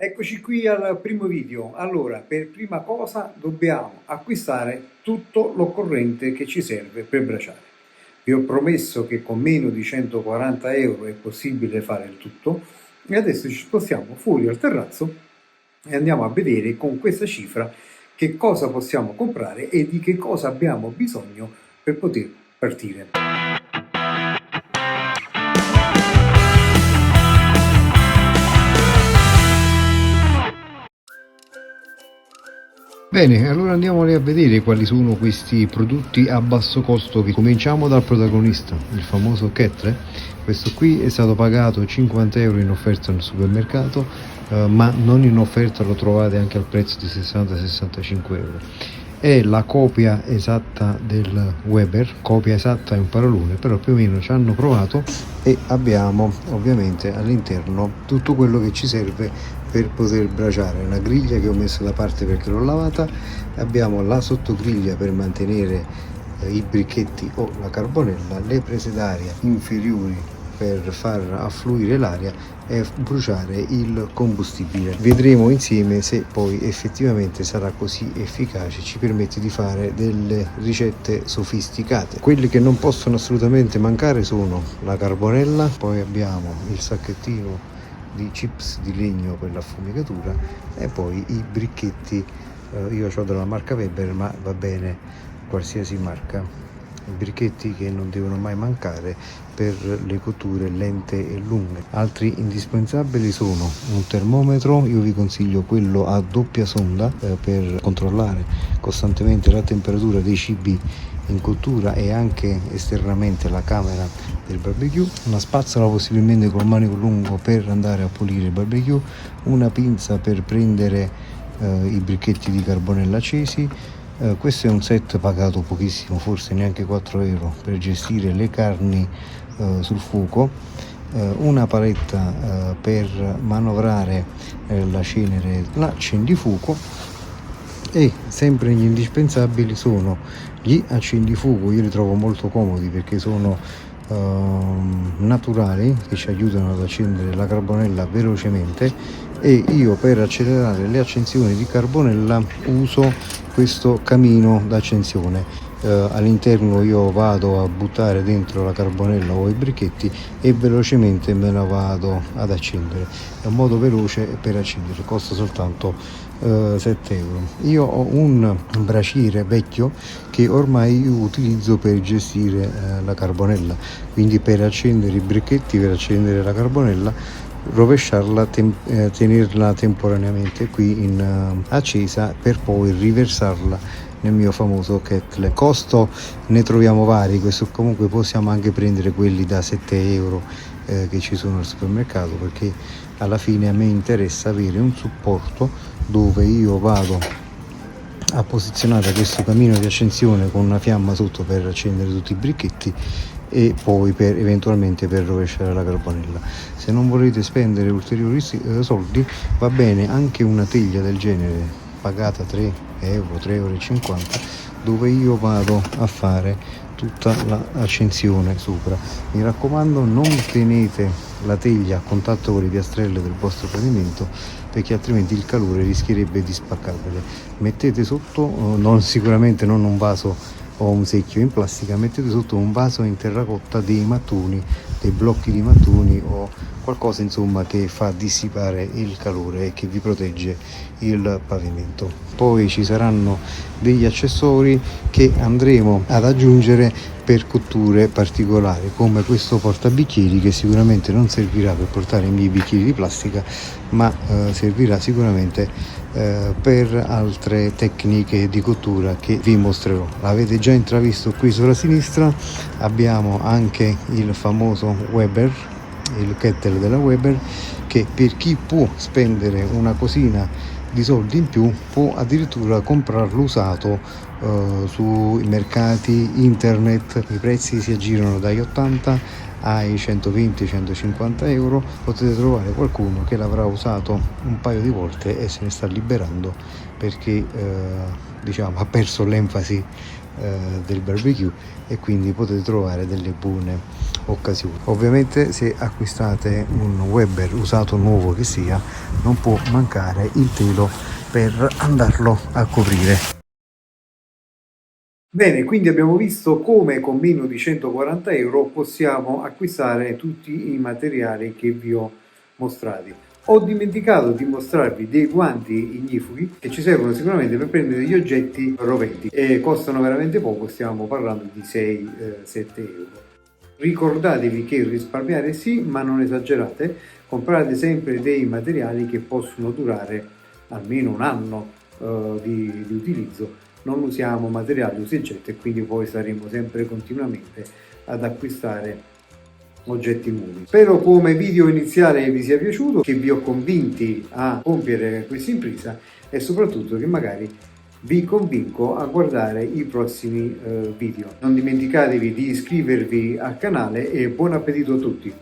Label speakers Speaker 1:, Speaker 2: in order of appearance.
Speaker 1: Eccoci qui al primo video. Allora, per prima cosa dobbiamo acquistare tutto l'occorrente che ci serve per braciare. Vi ho promesso che con meno di 140 euro è possibile fare il tutto e adesso ci spostiamo fuori al terrazzo e andiamo a vedere con questa cifra che cosa possiamo comprare e di che cosa abbiamo bisogno per poter partire. Bene, allora andiamoli a vedere quali sono questi prodotti a basso costo. Cominciamo dal protagonista, il famoso Kettle. Questo qui è stato pagato 50 euro in offerta nel supermercato, ma non in offerta lo trovate anche al prezzo di 60-65 euro. È la copia esatta del Weber, copia esatta è un parolone, però più o meno ci hanno provato e abbiamo ovviamente all'interno tutto quello che ci serve per poter braciare. Una griglia che ho messo da parte perché l'ho lavata, abbiamo la sottogriglia per mantenere i bricchetti o la carbonella, le prese d'aria inferiori per far affluire l'aria e bruciare il combustibile. Vedremo insieme se poi effettivamente sarà così efficace, ci permette di fare delle ricette sofisticate. Quelli che non possono assolutamente mancare sono la carbonella, poi abbiamo il sacchettino di chips di legno per l'affumicatura e poi i bricchetti. Io ho della marca Weber, ma va bene qualsiasi marca. I bricchetti che non devono mai mancare per le cotture lente e lunghe. Altri indispensabili sono un termometro, io vi consiglio quello a doppia sonda per controllare costantemente la temperatura dei cibi in cottura e anche esternamente la camera del barbecue, una spazzola possibilmente col manico lungo per andare a pulire il barbecue, una pinza per prendere i bricchetti di carbonella accesi. Questo è un set pagato pochissimo, forse neanche 4 euro, per gestire le carni sul fuoco, una paletta per manovrare la cenere, l'accendifuoco, e sempre gli indispensabili sono gli accendifuoco. Io li trovo molto comodi perché sono naturali, che ci aiutano ad accendere la carbonella velocemente, e io per accelerare le accensioni di carbonella uso questo camino d'accensione. All'interno io vado a buttare dentro la carbonella o i bricchetti e velocemente me la vado ad accendere. È un modo veloce per accendere, costa soltanto 7 euro. Io ho un braciere vecchio che ormai io utilizzo per gestire la carbonella, quindi per accendere i bricchetti, per accendere la carbonella, rovesciarla, tenerla temporaneamente qui in accesa per poi riversarla nel mio famoso kettle. Costo ne troviamo vari, questo comunque possiamo anche prendere quelli da 7 euro che ci sono al supermercato, perché alla fine a me interessa avere un supporto dove io vado a posizionare questo camino di accensione con una fiamma sotto per accendere tutti i bricchetti e poi eventualmente per rovesciare la carbonella. Se non volete spendere ulteriori soldi, va bene anche una teglia del genere pagata 3 euro, 3,50 euro, dove io vado a fare tutta l'accensione sopra. Mi raccomando, non tenete la teglia a contatto con le piastrelle del vostro pavimento, perché altrimenti il calore rischierebbe di spaccarvele. Mettete sotto, sicuramente non un vaso o un secchio in plastica, mettete sotto un vaso in terracotta dei mattoni, dei blocchi di mattoni o qualcosa insomma che fa dissipare il calore e che vi protegge il pavimento. Poi ci saranno degli accessori che andremo ad aggiungere per cotture particolari, come questo portabicchieri, che sicuramente non servirà per portare i miei bicchieri di plastica, ma servirà sicuramente per altre tecniche di cottura che vi mostrerò. L'avete già intravisto qui sulla sinistra, abbiamo anche il famoso Weber, il kettle della Weber, che per chi può spendere una cosina di soldi in più può addirittura comprarlo usato sui mercati internet. I prezzi si aggirano dagli 80 ai 120-150 euro. Potete trovare qualcuno che l'avrà usato un paio di volte e se ne sta liberando perché ha perso l'enfasi del barbecue, e quindi potete trovare delle buone occasioni. Ovviamente se acquistate un Weber usato nuovo che sia, non può mancare il telo per andarlo a coprire. Bene, quindi abbiamo visto come con meno di 140 euro possiamo acquistare tutti i materiali che vi ho mostrati. Ho dimenticato di mostrarvi dei guanti ignifughi che ci servono sicuramente per prendere gli oggetti roventi e costano veramente poco, stiamo parlando di 6-7 euro. Ricordatevi che risparmiare sì, ma non esagerate, comprate sempre dei materiali che possono durare almeno un anno di utilizzo. Non usiamo materiali usa e getta e quindi poi saremo sempre continuamente ad acquistare oggetti nuovi. Spero come video iniziale vi sia piaciuto, che vi ho convinti a compiere questa impresa e soprattutto che magari vi convinco a guardare i prossimi video. Non dimenticatevi di iscrivervi al canale e buon appetito a tutti!